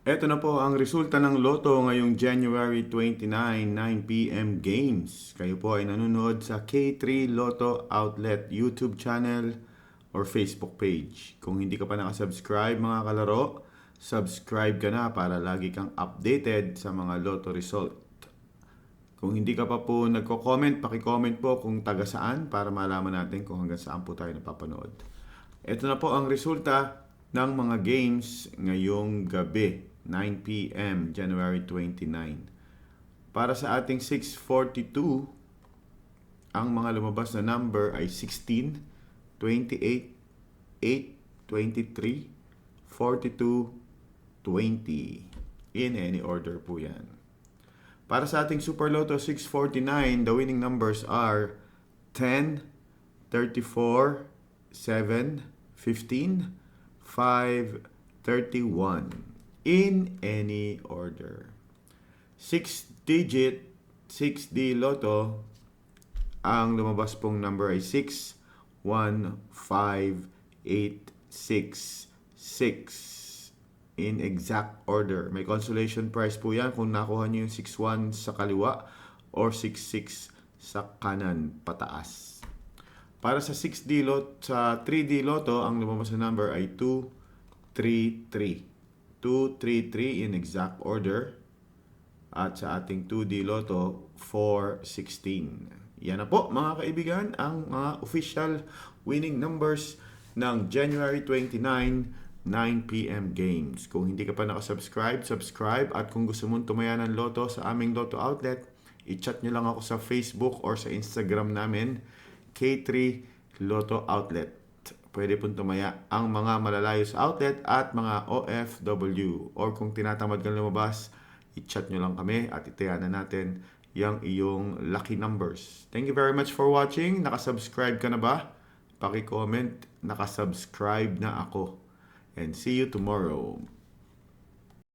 Ito na po ang resulta ng Lotto ngayong January 29, 9 p.m. games. Kayo po ay nanonood sa K3 Lotto Outlet YouTube channel or Facebook page. Kung hindi ka pa nakasubscribe mga kalaro, subscribe ka na para lagi kang updated sa mga Lotto result. Kung hindi ka pa po nagko-comment, paki-comment po kung taga saan para malaman natin kung hanggang saan po tayo napapanood. Ito na po ang resulta ng mga games ngayong gabi, 9 p.m. January 29. Para sa ating 642, ang mga lumabas na number ay 16, 28, 8, 23, 42, 20. In any order po yan. Para sa ating Super Lotto 649, the winning numbers are 10, 34, 7, 15, 5, 31. In any order. 6-digit, 6D Lotto, ang lumabas pong number ay 6, 1, 5, 8, 6, 6. In exact order. May consolation prize po yan kung nakuha nyo yung 6-1 sa kaliwa or 6-6 sa kanan pataas. Para sa 6D Lotto, sa 3D Lotto, ang lumabas na number ay 2, 3, 3. 2, 3, 3 in exact order. At sa ating 2D Lotto, 4, 16. Yan na po mga kaibigan ang mga official winning numbers ng January 29, 9 p.m. games. Kung hindi ka pa nakasubscribe, subscribe. At kung gusto mong tumaya ng Lotto sa aming Lotto outlet, i-chat nyo lang ako sa Facebook or sa Instagram namin, K3 Lotto Outlet. Pwede pong tumaya ang mga malalayo sa outlet at mga OFW. Or kung tinatamad kang lumabas, i-chat nyo lang kami at itayanan natin yung iyong lucky numbers. Thank you very much for watching. Nakasubscribe ka na ba? Paki-comment, nakasubscribe na ako. And see you tomorrow.